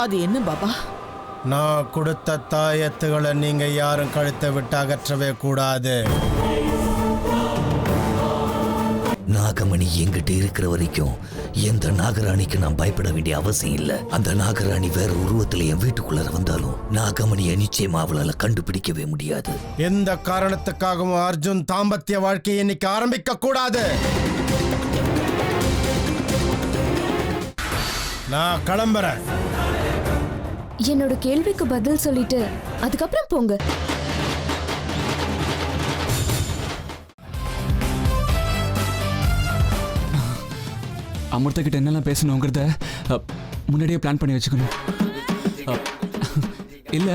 அது என்ன பாபா? நான் கொடுத்த தாயத்துகளை நீங்க யாரும் கழுத்தை விட்டு அகற்றவே கூடாது. நாகமணி என்கிட்ட இருக்கிற வரைக்கும் எந்த நாகராணிக்கு நான் பயப்பட வேண்டிய அவசியம் இல்லை. அந்த நாகராணி வேற உருவத்துல என் வீட்டுக்குள்ள வந்தாலும் நாகமணியை நிச்சயமா அவளால கண்டுபிடிக்கவே முடியாது. எந்த காரணத்துக்காகவும் அர்ஜுன் தாம்பத்திய வாழ்க்கையை இன்னைக்கு ஆரம்பிக்க கூடாது. நான் கிளம்புறேன். என்னோட கேள்விக்கு பதில் சொல்லிட்டு அதுக்கப்புறம் போங்க. அமிர்தா கிட்ட என்னெல்லாம் பேசணுங்கிறத முன்னாடியே பிளான் பண்ணி வச்சுக்கணும். இல்ல,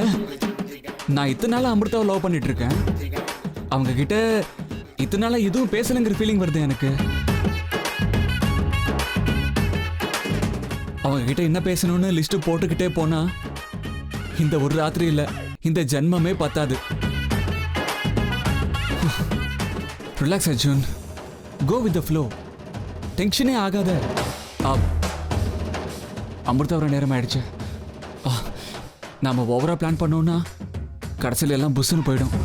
நான் இத்தனை நாளா அமிர்தாவை லவ் பண்ணிட்டு இருக்கேன். அவங்க கிட்ட இத்தனை நாளா எதுவும் பேசலங்கிற ஃபீலிங் வருது எனக்கு. அவங்க கிட்ட என்ன பேசணும்னு லிஸ்ட் போட்டுக்கிட்டே போனா இந்த ஒரு ராத்திரி இல்ல, இந்த ஜென்மமே பத்தாது. Relax Arjun, go with the flow, டென்ஷனே ஆகாத. அமிர்தா வர நேரம் ஆயிடுச்சு. நாம ஓவரா பிளான் பண்ணோம்னா கடைசியில் எல்லாம் புஷ்னு போயிடும்.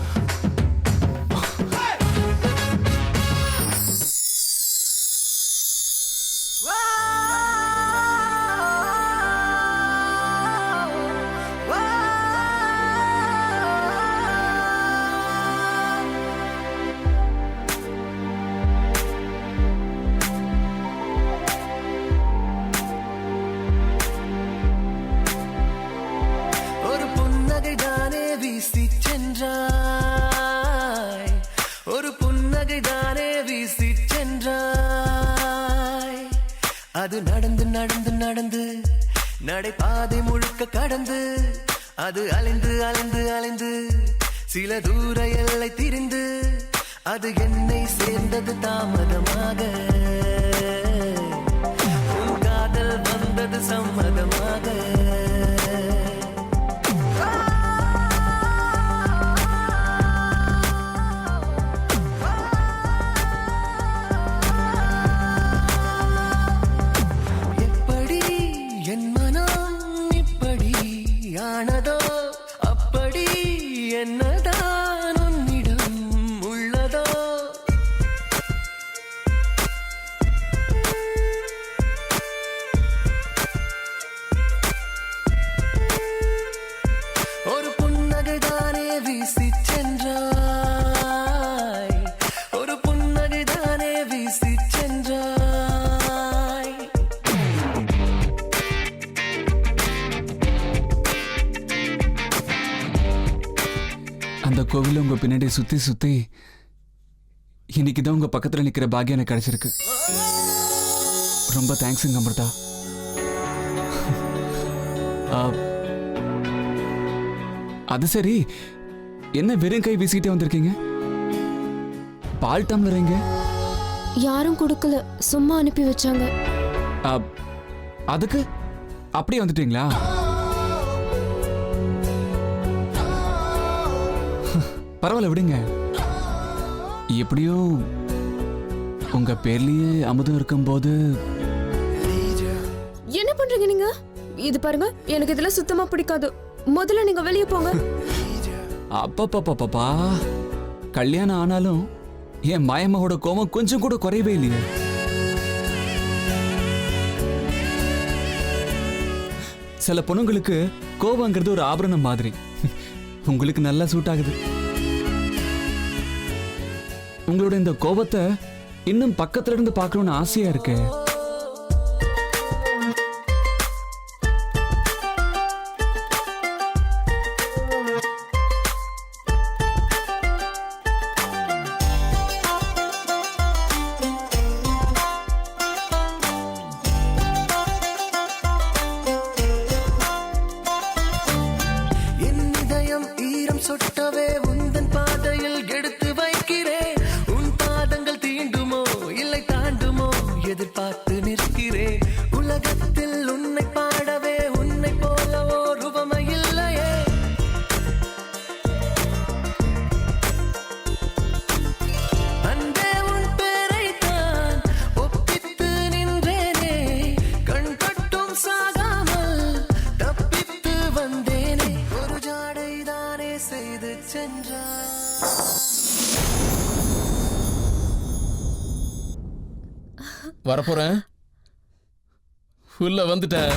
ஒரு புன்னகை தானே வீசி சென்றாய். அது நடந்து நடந்து நடந்து நடைபாதை முழுக்க கடந்து, அது அலைந்து அலைந்து அலைந்து சில தூர எல்லை திரிந்து, அது என்னை சேர்ந்தது தாமதமாக. உன் காதல் வந்தது சம்மதமாக. அந்த கோவில உங்க பின்னாடி சுத்தி சுத்தி இன்னைக்குதான் உங்க பக்கத்துல நிக்கிற பாக்கியம் எனக்கு கிடைச்சிருக்கு. ரொம்ப தேங்க்ஸுங்க அமிர்தா. அது சரி, என்ன வெறும் கை வீசிக்கிட்டே வந்திருக்கீங்க? பால் டம்ளர் எங்க? யாரும் கொடுக்கல, சும்மா அனுப்பி வச்சாங்க. அதுக்கு அப்படியே வந்துட்டீங்களா? பரவாயில்ல விடுங்க. எப்படியோ உங்க பேர்லயே அமுதம் இருக்கும்போது. என்ன பண்றீங்க நீங்க? இது பாருங்க, எனக்கு இதெல்லாம் சுத்தமா பிடிக்காது. முதல்ல நீங்க வெளியே போங்க. அப்பப்பா, கல்யாணம் ஆனாலும் என் மாயம்மாவோட கோபம் கொஞ்சம் கூட குறையவே இல்லையே. சில பொண்ணுங்களுக்கு கோபங்கிறது ஒரு ஆபரணம் மாதிரி. உங்களுக்கு நல்லா சூட் ஆகுது. உங்களோட இந்த கோபத்தை இன்னும் பக்கத்துல இருந்து பார்க்கணும்னு ஆசையா இருக்கு. சொட்டவே உந்தன் பாதையில் எடுத்து வைக்கிறேன். உன் பாதங்கள் தீண்டுமோ இல்லை தாண்டுமோ எதிர்பார்த்து நிற்கிறேன். உலகத்தில் உன்னை பாடவே உன்னை போலவோ ரூபமை இல்லையே. அன்பே உன் பேரைத்தான் ஒப்பித்து நின்றேனே. கண் கட்டும் சாகாமல் தப்பி வரப்போறேன். உள்ள வந்துட்டேன்.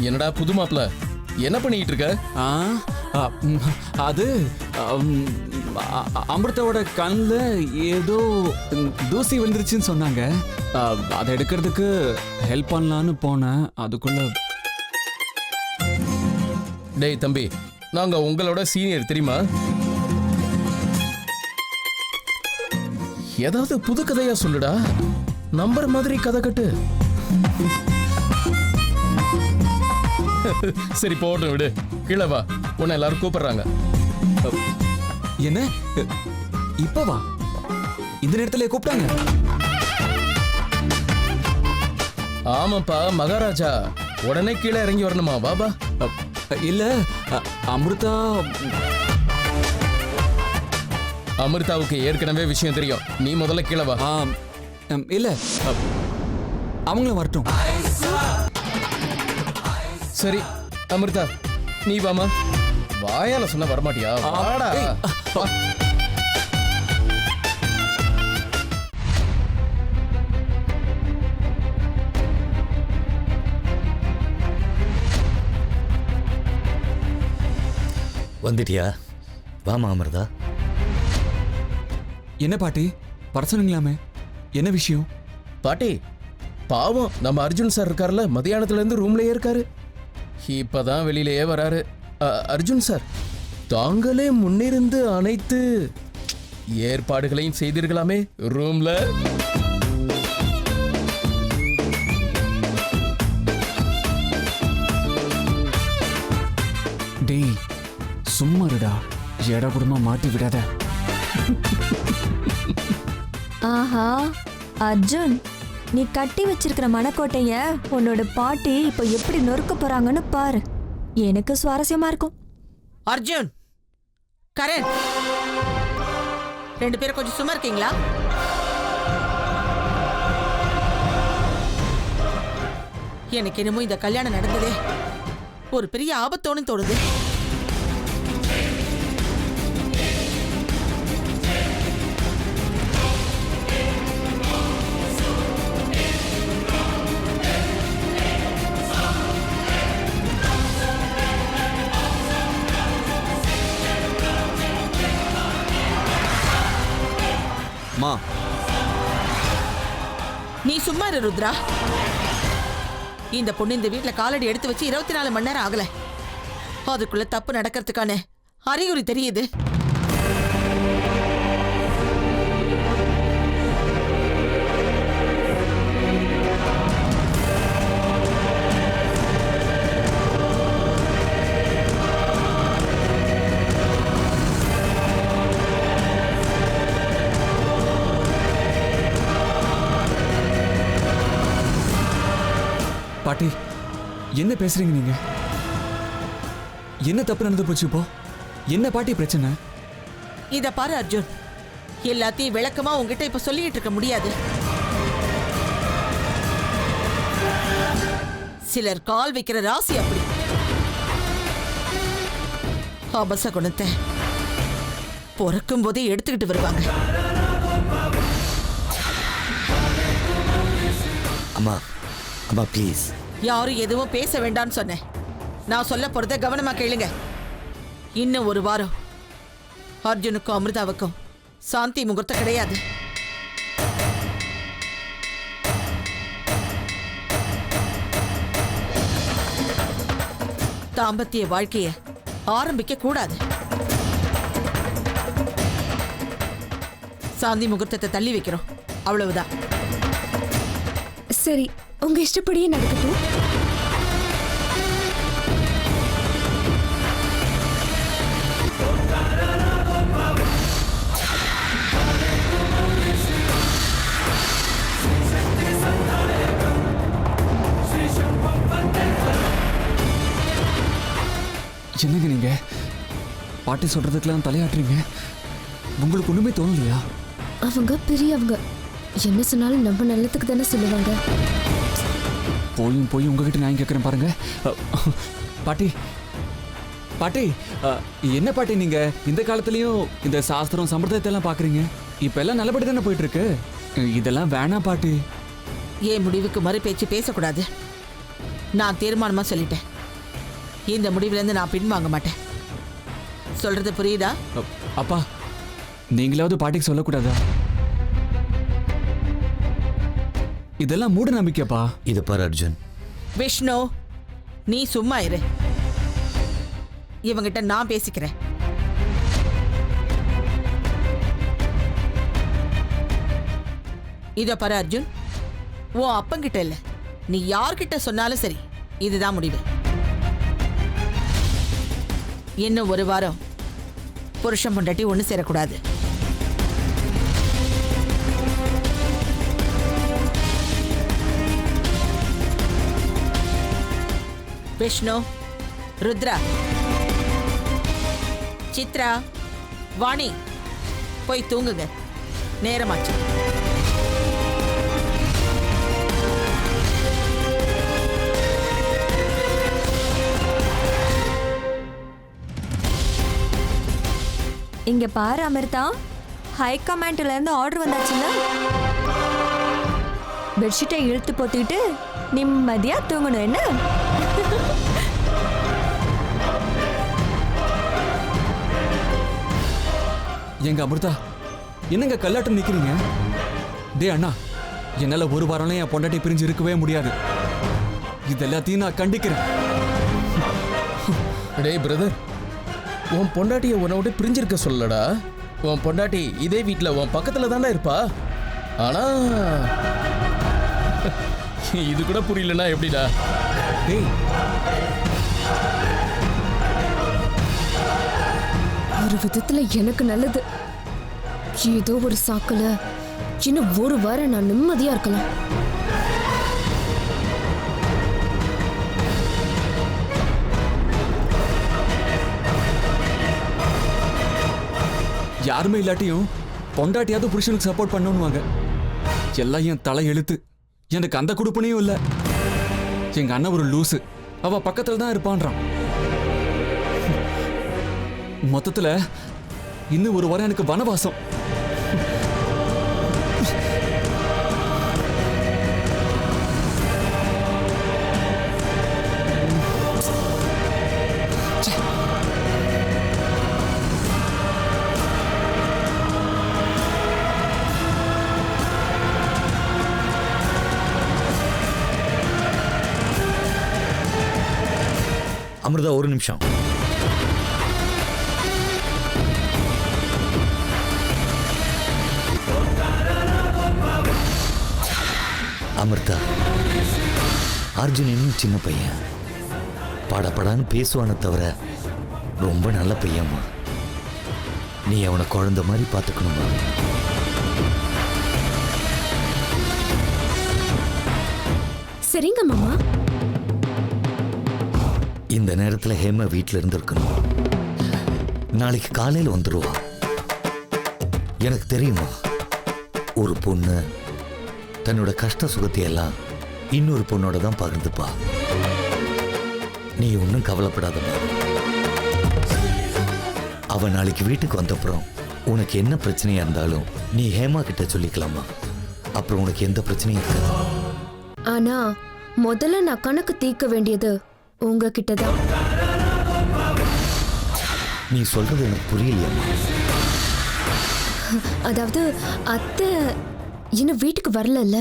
என்னடா புது மாப்பிள, என்ன பண்ணிட்டு இருக்க? அது அமிர்தாவோட கண்ணில் ஏதோ தூசி விழுந்துருச்சுன்னு சொன்னாங்க. அதை எடுக்கிறதுக்கு ஹெல்ப் பண்ணலான்னு போனேன். அதுக்குள்ள டேய் தம்பி, நாங்க உங்களோட சீனியர் தெரியுமா? ஏதாவது புது கதையா சொல்லுடா. நம்பர் மாதிரி கதை கட்டு. சரி போட்டும் விடு. கீழே வா, உன்னை எல்லாரும் கூப்பிடுறாங்க. என்ன இப்பவா? இந்த நேரத்துல கூப்பிட்டாங்க? ஆமாப்பா மகாராஜா, உடனே கீழே இறங்கி வரணுமா? பாபா. இல்ல அமிர்தா. அமிர்தாவுக்கு ஏற்கனவே விஷயம் தெரியும். நீ முதல்ல கீழே வா. இல்ல அவங்களும் வரட்டும். சரி அமிர்தா, நீ வாமா. வாயால சொன்ன வரமாட்டியா? வாடா. வா. வந்துட்டியா? வாமா அமிர்தா. என்ன பாட்டி வர சொன்னீங்களாமே, என்ன விஷயம்? பாட்டி, பாவம் நம்ம அர்ஜுன் சார் இருக்கார்ல, மதியானத்துல இருந்து ரூம்லயே இருக்காரு. இப்பதான் வெளியிலேயே வராரு. அர்ஜுன் சார், தாங்களே முன்னிருந்து அனைத்து ஏற்பாடுகளையும் செய்தீர்களாமே ரூம்ல. டேய் சும்மா இருடா, எட குடும்பமா மாட்டி விடாத. ஆஹா அர்ஜுன், நீ கட்டி வச்சிருக்கிற மனக்கோட்டைய உன்னோட பாட்டி இப்ப எப்படி நொறுக்க போறாங்கன்னு பாரு. எனக்கு சுவாரஸ்யமா இருக்கும். அர்ஜுன், கரண், 2 பேரும் கொஞ்சம் சும்மா இருக்கீங்களா? எனக்கு என்னமோ இந்த கல்யாணம் நடந்ததே ஒரு பெரிய ஆபத்தோன்னு தோணுது. மா, நீ சும்மா இரு ருத்ரா. இந்த பொண்ணு இந்த வீட்டுல காலடி எடுத்து வச்சு 24 மணி நேரம் ஆகல. அதுக்குள்ள தப்பு நடக்கிறதுக்கான அறிகுறி தெரியுது. பாட்டி என்ன பேசுறீங்க நீங்க? என்ன தப்பு நடந்து போச்சு இப்போ? என்ன பாட்டி பிரச்சனை? இத பாரு அர்ஜுன், எல்லாத்தையும் விளக்கமா உங்ககிட்ட இப்ப சொல்லிட்டு இருக்க முடியாது. சிலர் கால் வைக்கிற ராசி அப்படி. அபச குணத்தை பிறக்கும் போதே எடுத்துக்கிட்டு வருவாங்க. அம்மா அம்மா ப்ளீஸ். யாரும் எதுவும் பேச வேண்டாம்னு சொன்னேன். நான் சொல்ல போறத கவனமா கேளுங்க. இன்னும் 1 வாரம் அர்ஜுனுக்கும் அமிர்தாவுக்கும் சாந்தி முகூர்த்தம் கிடையாது. தாம்பத்திய வாழ்க்கைய ஆரம்பிக்க கூடாது. சாந்தி முகூர்த்தத்தை தள்ளி வைக்கிறோம், அவ்வளவுதான். சரி, உங்க இஷ்டப்படியே நடக்கட்டும். என்னங்க நீங்க பாட்டி சொல்றதுக்கெல்லாம் தலையாட்டுறீங்க? உங்களுக்கு ஒண்ணுமே தோணலையா? அவங்க பெரியவங்க, என்ன சொன்னாலும் நம்ம நல்லதுக்கு தானே சொல்லுவாங்க. போய் உங்ககிட்ட நான் கேட்குறேன் பாருங்க. பாட்டி பாட்டி என்ன பாட்டி நீங்க இந்த காலத்துலயும் இந்த சாஸ்திரம் சம்பிரதாயத்தை எல்லாம் பாக்குறீங்க? இப்ப எல்லாம் நல்லபடி தானே போயிட்டு இருக்கு. இதெல்லாம் வேணாம் பாட்டி. ஏன் முடிவுக்கு மறு பேச்சு பேசக்கூடாது. நான் தீர்மானமா சொல்லிட்டேன். இந்த முடிவுல இருந்து நான் பின்வாங்க மாட்டேன். சொல்றது புரியுதா? அப்பா நீங்களாவது பாட்டிக்கு சொல்லக்கூடாதா? இதெல்லாம் மூட நம்பிக்கைப்பா. இதை பாரு அர்ஜுன், விஷ்ணு, நீ சும்மா இரு. இவங்கிட்ட நான் பேசிக்கிறேன். இத பாரு அர்ஜுன், உன் அப்பங்கிட்ட இல்ல, நீ யார்கிட்ட சொன்னாலும் சரி, இதுதான் முடிவு. இன்னும் ஒரு வாரம் புருஷன் பொண்டாட்டி ஒண்ணு சேரக்கூடாது. விஷ்ணு, ருத்ரா, சித்ரா, வாணி, போய் தூங்குங்க, நேரமாச்சு. இங்க பாரு அமிர்தா, ஹை கமாண்ட்ல இருந்து ஆர்டர் வந்தாச்சுல்ல. பெட்ஷீட்டை இழுத்து போத்திட்டு நிம்மதியா தூங்கணும் என்ன? எங்க அமிர்தா, என்னங்க கல்லாட்டம் நிக்கிறீங்க? டே அண்ணா, என்னால ஒரு வாரம்லாம் என் பொண்டாட்டி பிரிஞ்சு இருக்கவே முடியாது. இதெல்லாத்தையும் நான் கண்டிக்கிறேன். டேய் பிரதர், உன் பொண்டாட்டியை உன்னை விட்டு பிரிஞ்சிருக்க சொல்லடா. உன் பொண்டாட்டி இதே வீட்டில் உன் பக்கத்தில் தானே இருப்பா. ஆனா இது கூட புரியலன்னா எப்படிடா? டேய், ஒரு விதத்துல எனக்கு நல்லது. ஏதோ ஒரு சாக்குல இன்னும் ஒரு வாரம் நான் நிம்மதியா இருக்கலாம். யாருமே இல்லாட்டியும் பொண்டாட்டியாவது புருஷனுக்கு சப்போர்ட் பண்ணணுவாங்க. எல்லாம் என் தலை எழுத்து. எனக்கு அந்த குடுப்பனையும் இல்ல. எங்க அண்ணன் ஒரு லூசு, அவ பக்கத்துல தான் இருப்பான்றான். மொத்தத்துல இன்னும் ஒரு வாரம் எனக்கு வனவாசம். அமிர்தா ஒரு நிமிஷம். அமிர்தா, அர்ஜுன் இன்னும் சின்ன பையன். படப்படான்னு பேசுவானே தவிர ரொம்ப நல்ல பையன்மா. நீ அவனை குழந்தை மாதிரி பார்த்துக்கணுமா? சரிங்க மாமா. இந்த நேரத்தில் ஹேமா வீட்டில் இருந்திருக்கணும். நாளைக்கு காலையில் வந்துடுவா. எனக்கு தெரியுமா, ஒரு பொண்ணு தன்னோட கஷ்ட சுகத்தை எல்லாம் இன்னொரு பொண்ணோட தான் பகிர்ந்துப்பா. நீ ஒன்றும் கவலைப்படாதம்மா. அவ நாளைக்கு வீட்டுக்கு வந்தப்புறம் உனக்கு என்ன பிரச்சனையா இருந்தாலும் நீ ஹேமா கிட்ட சொல்லிக்கலாமா. அப்புறம் உனக்கு எந்த பிரச்சனையும் இருக்காது. ஆனா முதல்ல நான் கணக்கு தீர்க்க வேண்டியது உங்ககிட்ட தான். நீ சொல்றது எனக்கு புரியலையம்மா. அதாவது அத்தை இன்னும் வீட்டுக்கு வரலல்ல.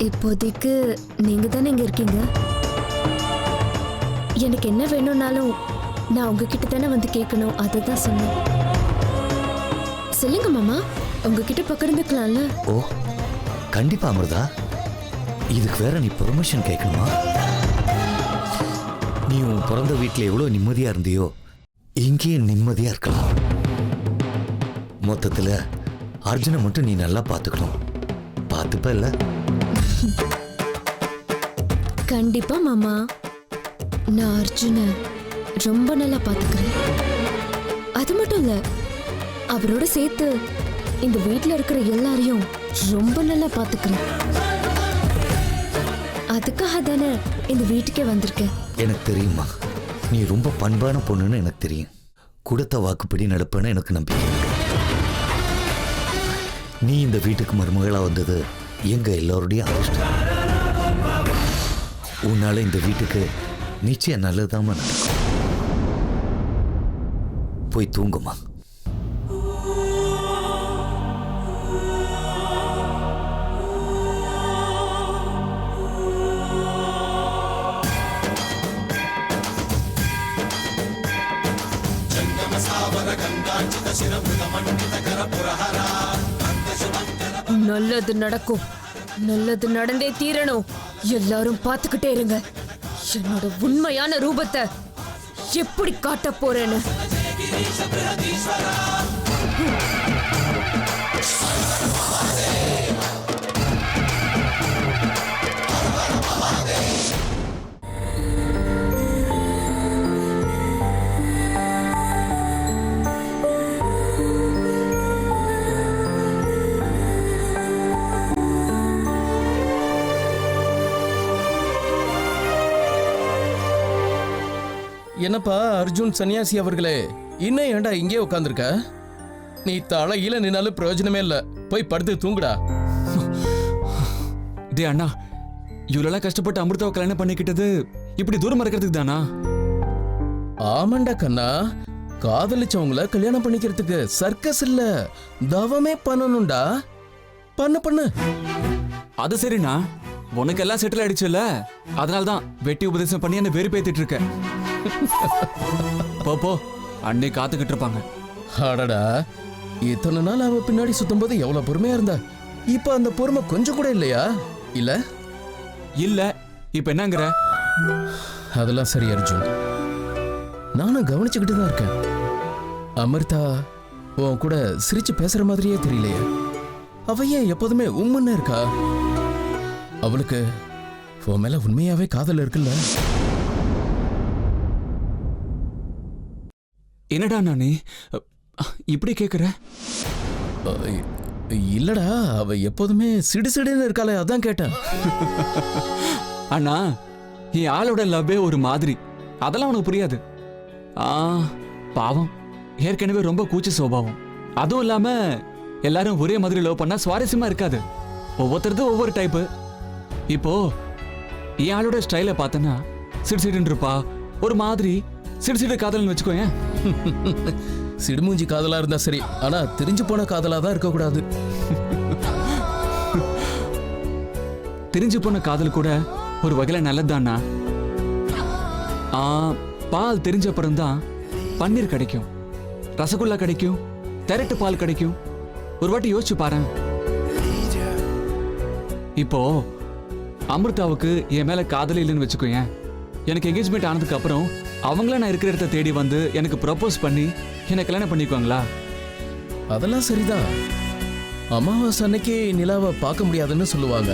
இப்போதைக்கு நீங்க தானே இங்க இருக்கீங்க. எனக்கு என்ன வேணும்னாலும் நான் உங்ககிட்ட தானே வந்து கேட்கணும். அதுதான் சொன்னேன். சொல்லுங்க மாமா, உங்ககிட்ட பகிர்ந்துக்கலாம்ல. ஓ கண்டிப்பா அமிர்தா. இதுக்கு வேற நீ பெர்மிஷன் கேட்கணுமா? நீ உன் பிறந்த வீட்டில் எவ்வளோ நிம்மதியா இருந்தியோ இங்கேயே நிம்மதியா இருக்கலாம். மொத்தத்தில் அர்ஜுனை மட்டும் நீ நல்லா பார்த்துக்கணும். பார்த்துப்ப இல்ல? கண்டிப்பா மாமா, நான் அர்ஜுனை ரொம்ப நல்லா பார்த்துக்கிறேன். அது மட்டும் இல்ல, அவரோட சேர்த்து இந்த வீட்டில் இருக்கிற எல்லாரையும் ரொம்ப நல்லா பார்த்துக்கிறேன். அதுக்காக தானே இந்த வீட்டுக்கே வந்திருக்கேன். எனக்கு தெரியுமா, நீ ரொம்ப பண்பான பொண்ணுன்னு எனக்கு தெரியும். கொடுத்த வாக்குப்படி நடப்பேன்னு எனக்கு நம்பிக்கை இருக்கு. நீ இந்த வீட்டுக்கு மருமகளா வந்தது எங்க எல்லாருடையும் அதிர்ஷ்டம். உன்னால இந்த வீட்டுக்கு நிச்சயம் நல்லதாம நடக்கும். போய் தூங்குமா. நல்லது நடக்கும், நல்லது நடந்தே தீரணும். எல்லாரும் பார்த்துக்கிட்டே இருங்க என்னோட உண்மையான ரூபத்தை எப்படி காட்ட போறேன்னு. என்னப்பா அர்ஜுன் சன்னியாசி அவர்களே, இன்னும் ஏன்டா இங்கே உட்காந்துருக்க? நீ தலையில நின்னாலும் பிரயோஜனமே இல்ல, போய் படுத்து தூங்குடா. டே அண்ணா, இவ்வளோ கஷ்டப்பட்டு அமிர்தாவை கல்யாணம் பண்ணிக்கிட்டது இப்படி தூரம் இருக்கிறதுக்கு தானா? ஆமாண்டா கண்ணா, காதலிச்சவங்கள கல்யாணம் பண்ணிக்கிறதுக்கு சர்க்கஸ் இல்ல, தவமே பண்ணணும்டா. பண்ணு பண்ணு. அது சரிண்ணா, உனக்கு எல்லாம் செட்டில் ஆயிடுச்சுல்ல, அதனால்தான் வெட்டி உபதேசம் பண்ணி என்ன வெறுப்பேத்திட்டு இருக்க. போ அன்னை காத்துக்கிட்டு இருப்பாங்க. அடடா, இத்தனை நாள் அவ பின்னாடி சுத்தும் போது எவ்வளவு பொறுமையா இருந்தா, இப்ப அந்த பொறுமை கொஞ்சம் கூட இல்லையா? இல்ல இல்ல இப்ப என்னங்கிற? அதெல்லாம் சரி அர்ஜுன், நானும் கவனிச்சுக்கிட்டு தான் இருக்கேன். அமிர்தா உன் கூட சிரிச்சு பேசுற மாதிரியே தெரியலையே. அவ ஏன் எப்போதுமே உம்முன்னு இருக்கா? அவளுக்கு உன் மேல உண்மையாவே காதல் இருக்குல்ல? என்னடா நானே இப்படி கேக்குற? இல்லடா, அவ எப்போதுமே சிடுசிடுன்னு இருக்காளே, அதான் கேட்டேன். அண்ணா, என் ஆளோட லவ்வே ஒரு மாதிரி, அதெல்லாம் உனக்கு புரியாது. பாவம், ஏற்கனவே ரொம்ப கூச்ச சுபாவம். அதுவும் இல்லாம எல்லாரும் ஒரே மாதிரி லவ் பண்ணா சுவாரஸ்யமா இருக்காது. ஒவ்வொருத்தரது ஒவ்வொரு டைப்பு. இப்போ என் ஆளோட ஸ்டைல பார்த்தனா சிடுசிடுன்னு இருப்பா, ஒரு மாதிரி சிடுசிடு காதல்னு வச்சுக்கோயேன். சிடுமூஞ்சி காதலா இருந்தா சரி, ஆனா தெரிஞ்சு போன காதலா தான் இருக்க கூடாது. தெரிஞ்சு போன காதல் கூட ஒரு வகையில நல்லதுதானா? பால் தெரிஞ்ச அப்புறம்தான் பன்னீர் கிடைக்கும், ரசகுல்லா கிடைக்கும், திரட்டு பால் கிடைக்கும். ஒரு வாட்டி யோசிச்சு பாரு. இப்போ அமிர்தாவுக்கு என் மேல காதல் இல்லைன்னு வச்சுக்கோயேன். எனக்கு என்கேஜ்மெண்ட் ஆனதுக்கு அப்புறம் அவங்கள நான் இருக்கிற இடத்த தேடி வந்து எனக்கு ப்ரப்போஸ் பண்ணி என்ன கல்யாணம் பண்ணிக்குவாங்களா? அதெல்லாம் சரிதான். அமாவாசை அன்னைக்கு நிலாவை பார்க்க முடியாதுன்னு சொல்லுவாங்க.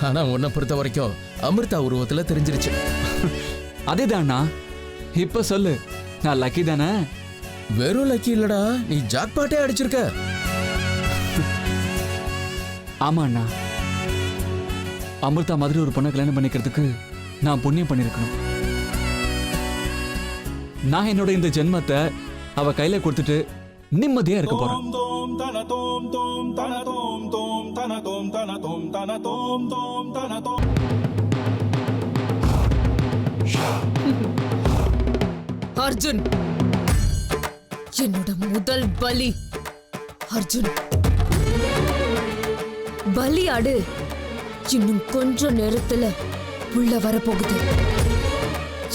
ஆனா உன்னை பொறுத்த வரைக்கும் அமிர்தா உருவத்துல தெரிஞ்சிருச்சு. அதேதானா? இப்ப சொல்லு, நான் லக்கி தானே? வெறும் லக்கி இல்லடா, நீ ஜாக்பாட்டே அடிச்சிருக்க. ஆமா அண்ணா, அமிர்தா மாதிரி ஒரு பொண்ணை கல்யாணம் பண்ணிக்கிறதுக்கு நான் புண்ணியம் பண்ணிருக்கணும். நான் என்னோட இந்த ஜென்மத்தை அவ கையில கொடுத்துட்டு நிம்மதியா இருக்க போறேன். அர்ஜுன், என்னோட முதல் பலி. அர்ஜுன், பலியாடு இன்னும் கொஞ்ச நேரத்துல உள்ள வரப்போகுது.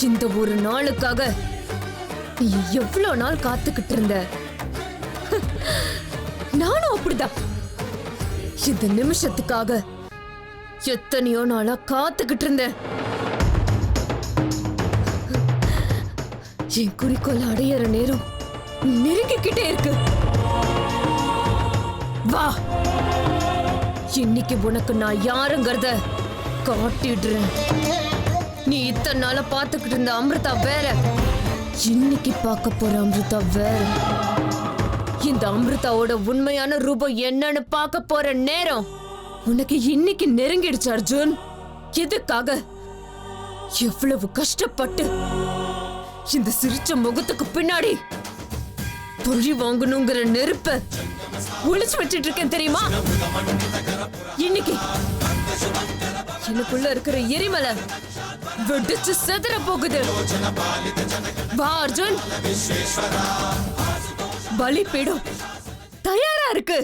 இந்த ஒரு நாளுக்காக நீ எவ்வளவு நாள் காத்துக்கிட்டு இருந்த? நானும் அப்படிதான். இந்த நிமிஷத்துக்காக எத்தனையோ நாளா காத்துக்கிட்டு இருந்தேன். என் குறிக்கோள் அடையிற நேரம் நெருங்கிக்கிட்டே இருக்கு. வா, இன்னைக்கு உனக்கு நான் யாருங்கிறத காட்டிடுறேன். நீ இத்தனை நாள பார்த்துக்கிட்டு இருந்த அமிர்தா வேற, இன்னைக்கு பார்க்க போற அமிர்தா வேற. இந்த அமிர்தாவோட உண்மையான ரூபம் என்னன்னு பார்க்க போற நேரம் உனக்கு இன்னைக்கு நெருங்கிடுச்சு அர்ஜுன். எதுக்காக? எவ்வளவு கஷ்டப்பட்டு இந்த சிரிச்ச முகத்துக்கு பின்னாடி பொழி வாங்கணுங்கிற நெருப்ப ஒளிச்சு வச்சிட்டு இருக்கேன் தெரியுமா? இன்னைக்கு எனக்குள்ள இருக்கிற எரிமலை வெடிச்சு செதற போகுது. வா அர்ஜுன், பலிபீடம் தயாரா இருக்கு.